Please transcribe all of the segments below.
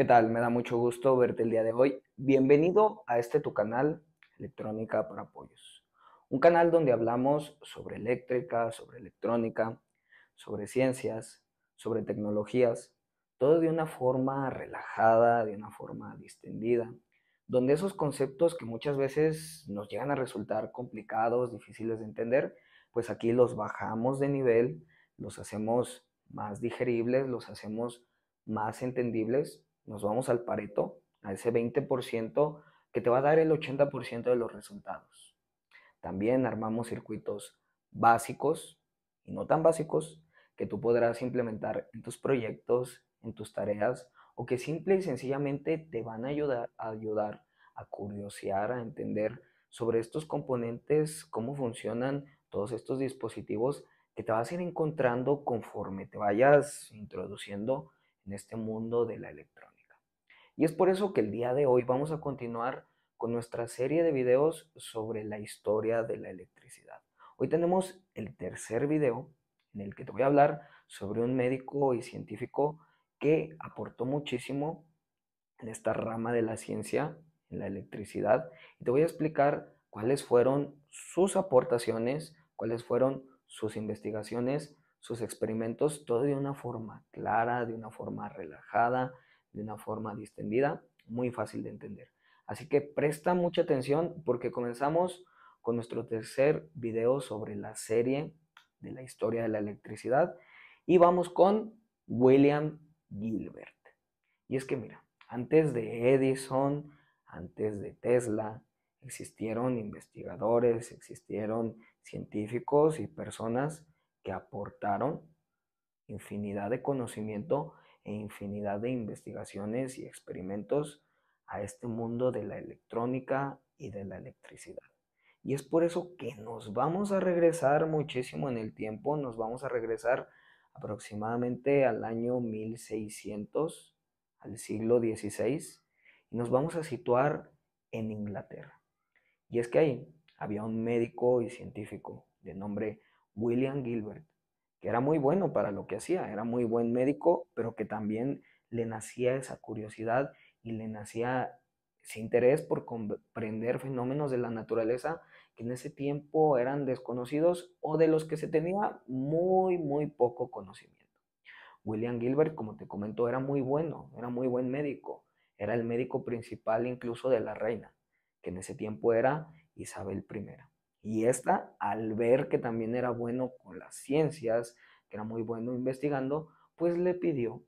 ¿Qué tal? Me da mucho gusto verte el día de hoy. Bienvenido a este tu canal, Electrónica para Pollos. Un canal donde hablamos sobre eléctrica, sobre electrónica, sobre ciencias, sobre tecnologías, todo de una forma relajada, de una forma distendida, donde esos conceptos que muchas veces nos llegan a resultar complicados, difíciles de entender, pues aquí los bajamos de nivel, los hacemos más digeribles, los hacemos más entendibles, nos vamos al Pareto, a ese 20% que te va a dar el 80% de los resultados. También armamos circuitos básicos y no tan básicos que tú podrás implementar en tus proyectos, en tus tareas, o que simple y sencillamente te van a ayudar a curiosear, a entender sobre estos componentes, cómo funcionan todos estos dispositivos que te vas a ir encontrando conforme te vayas introduciendo en este mundo de la electrónica. Y es por eso que el día de hoy vamos a continuar con nuestra serie de videos sobre la historia de la electricidad. Hoy tenemos el tercer video en el que te voy a hablar sobre un médico y científico que aportó muchísimo en esta rama de la ciencia, en la electricidad, y te voy a explicar cuáles fueron sus aportaciones, cuáles fueron sus investigaciones, sus experimentos, todo de una forma clara, de una forma relajada, de una forma distendida, muy fácil de entender. Así que presta mucha atención porque comenzamos con nuestro tercer video sobre la serie de la historia de la electricidad y vamos con William Gilbert. Y es que mira, antes de Edison, antes de Tesla, existieron investigadores, existieron científicos y personas que aportaron infinidad de conocimiento e infinidad de investigaciones y experimentos a este mundo de la electrónica y de la electricidad. Y es por eso que nos vamos a regresar muchísimo en el tiempo, nos vamos a regresar aproximadamente al año 1600, al siglo XVI, y nos vamos a situar en Inglaterra. Y es que ahí había un médico y científico de nombre William Gilbert, que era muy bueno para lo que hacía, era muy buen médico, pero que también le nacía esa curiosidad y le nacía ese interés por comprender fenómenos de la naturaleza que en ese tiempo eran desconocidos o de los que se tenía muy poco conocimiento. William Gilbert, como te comento, era muy bueno, era muy buen médico, era el médico principal incluso de la reina, que en ese tiempo era Isabel I. Y esta, al ver que también era bueno con las ciencias, que era muy bueno investigando, pues le pidió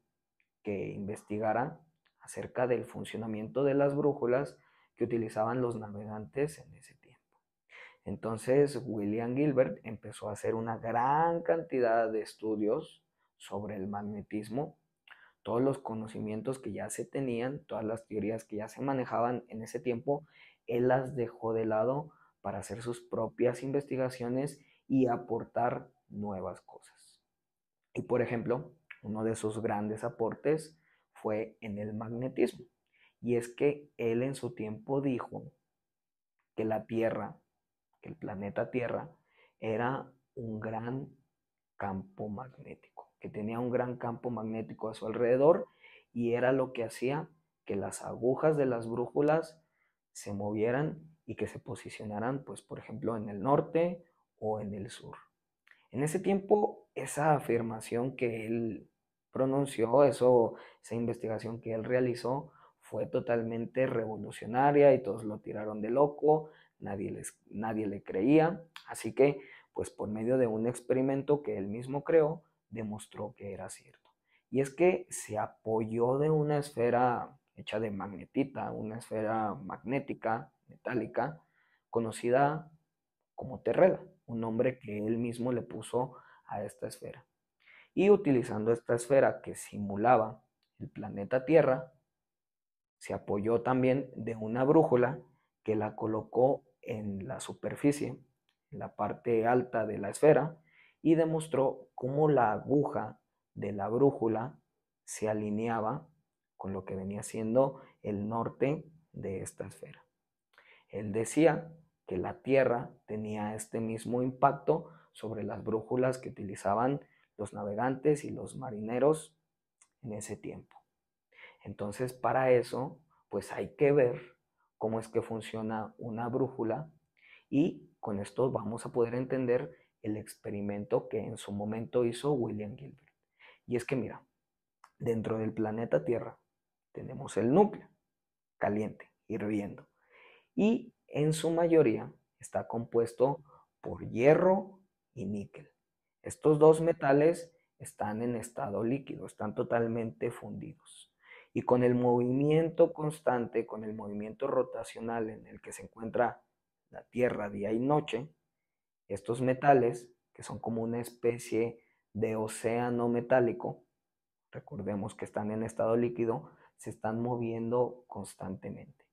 que investigara acerca del funcionamiento de las brújulas que utilizaban los navegantes en ese tiempo. Entonces, William Gilbert empezó a hacer una gran cantidad de estudios sobre el magnetismo, todos los conocimientos que ya se tenían, todas las teorías que ya se manejaban en ese tiempo, él las dejó de lado para hacer sus propias investigaciones y aportar nuevas cosas. Y por ejemplo, uno de sus grandes aportes fue en el magnetismo. Y es que él en su tiempo dijo que la Tierra, que el planeta Tierra, era un gran campo magnético, que tenía un gran campo magnético a su alrededor y era lo que hacía que las agujas de las brújulas se movieran y que se posicionaran, pues por ejemplo, en el norte o en el sur. En ese tiempo, esa afirmación que él pronunció, esa investigación que él realizó, fue totalmente revolucionaria y todos lo tiraron de loco, nadie le creía, así que pues por medio de un experimento que él mismo creó, demostró que era cierto. Y es que se apoyó de una esfera hecha de magnetita, una esfera magnética, metálica, conocida como Terrela, un nombre que él mismo le puso a esta esfera. Y utilizando esta esfera que simulaba el planeta Tierra, se apoyó también de una brújula que la colocó en la superficie, en la parte alta de la esfera, y demostró cómo la aguja de la brújula se alineaba con lo que venía siendo el norte de esta esfera. Él decía que la Tierra tenía este mismo impacto sobre las brújulas que utilizaban los navegantes y los marineros en ese tiempo. Entonces, para eso, pues hay que ver cómo es que funciona una brújula y con esto vamos a poder entender el experimento que en su momento hizo William Gilbert. Y es que mira, dentro del planeta Tierra tenemos el núcleo caliente, hirviendo, y en su mayoría está compuesto por hierro y níquel. Estos dos metales están en estado líquido, están totalmente fundidos. Y con el movimiento constante, con el movimiento rotacional en el que se encuentra la Tierra día y noche, estos metales, que son como una especie de océano metálico, recordemos que están en estado líquido, se están moviendo constantemente.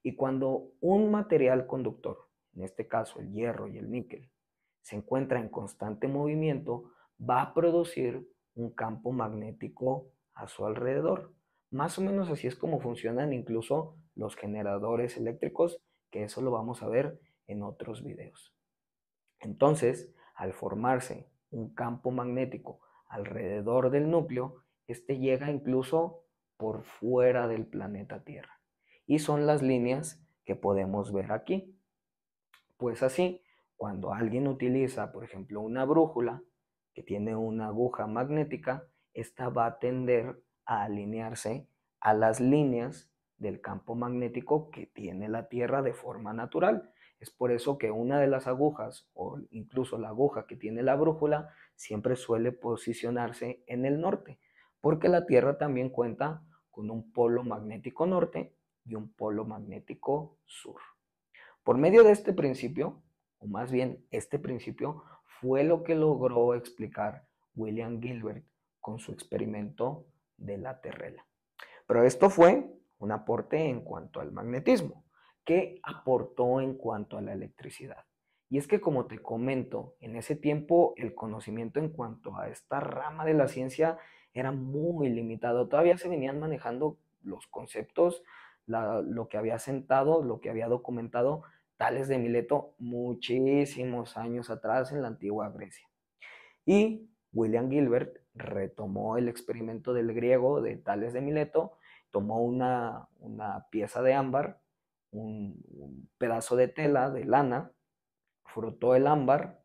Y cuando un material conductor, en este caso el hierro y el níquel, se encuentra en constante movimiento, va a producir un campo magnético a su alrededor. Más o menos así es como funcionan incluso los generadores eléctricos, que eso lo vamos a ver en otros videos. Entonces, al formarse un campo magnético alrededor del núcleo, este llega incluso por fuera del planeta Tierra. Y son las líneas que podemos ver aquí. Pues así, cuando alguien utiliza, por ejemplo, una brújula que tiene una aguja magnética, esta va a tender a alinearse a las líneas del campo magnético que tiene la Tierra de forma natural. Es por eso que una de las agujas, o incluso la aguja que tiene la brújula, siempre suele posicionarse en el norte, porque la Tierra también cuenta con un polo magnético norte y un polo magnético sur. Por medio de este principio, o más bien este principio, fue lo que logró explicar William Gilbert con su experimento de la terrela. Pero esto fue un aporte en cuanto al magnetismo. ¿Qué aportó en cuanto a la electricidad? Y es que, como te comento, en ese tiempo el conocimiento en cuanto a esta rama de la ciencia era muy limitado. Todavía se venían manejando los conceptos, lo que había sentado, lo que había documentado Tales de Mileto muchísimos años atrás en la antigua Grecia. Y William Gilbert retomó el experimento del griego de Tales de Mileto, tomó una pieza de ámbar, un pedazo de tela, de lana, frotó el ámbar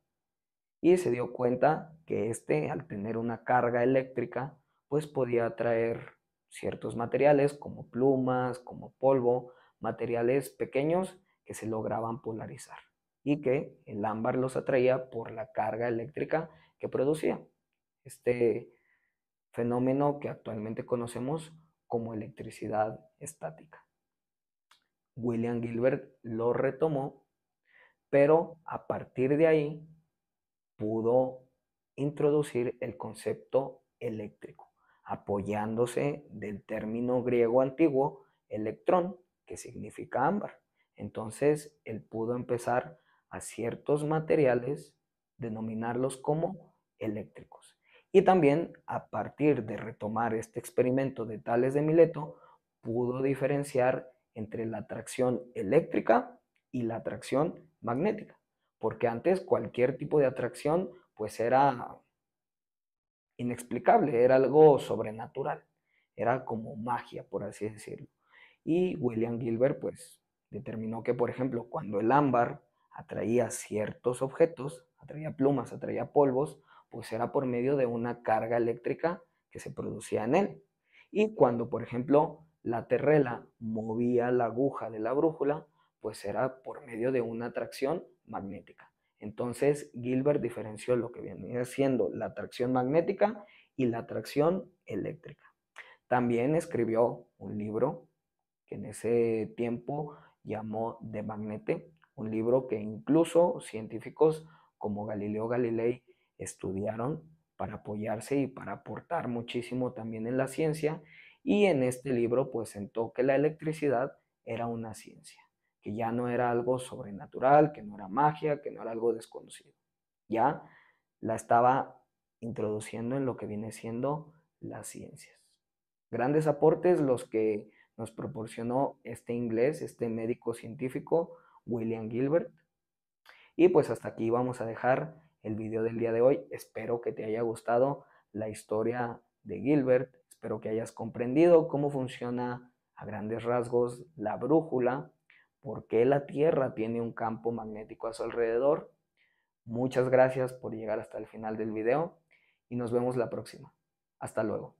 y se dio cuenta que al tener una carga eléctrica, pues podía atraer ciertos materiales como plumas, como polvo, materiales pequeños que se lograban polarizar y que el ámbar los atraía por la carga eléctrica que producía. Este fenómeno que actualmente conocemos como electricidad estática. William Gilbert lo retomó, pero a partir de ahí pudo introducir el concepto eléctrico, apoyándose del término griego antiguo electrón, que significa ámbar. Entonces, él pudo empezar a ciertos materiales denominarlos como eléctricos. Y también, a partir de retomar este experimento de Tales de Mileto, pudo diferenciar entre la atracción eléctrica y la atracción magnética, porque antes cualquier tipo de atracción pues era inexplicable, era algo sobrenatural, era como magia, por así decirlo. Y William Gilbert pues determinó que, por ejemplo, cuando el ámbar atraía ciertos objetos, atraía plumas, atraía polvos, pues era por medio de una carga eléctrica que se producía en él. Y cuando, por ejemplo, la terrela movía la aguja de la brújula, pues era por medio de una atracción magnética. Entonces Gilbert diferenció lo que venía siendo la atracción magnética y la atracción eléctrica. También escribió un libro que en ese tiempo llamó De Magnete, un libro que incluso científicos como Galileo Galilei estudiaron para apoyarse y para aportar muchísimo también en la ciencia, y en este libro pues sentó que la electricidad era una ciencia, que ya no era algo sobrenatural, que no era magia, que no era algo desconocido. Ya la estaba introduciendo en lo que viene siendo las ciencias. Grandes aportes los que nos proporcionó este inglés, este médico científico, William Gilbert. Y pues hasta aquí vamos a dejar el video del día de hoy. Espero que te haya gustado la historia de Gilbert. Espero que hayas comprendido cómo funciona a grandes rasgos la brújula, por qué la Tierra tiene un campo magnético a su alrededor. Muchas gracias por llegar hasta el final del video y nos vemos la próxima. Hasta luego.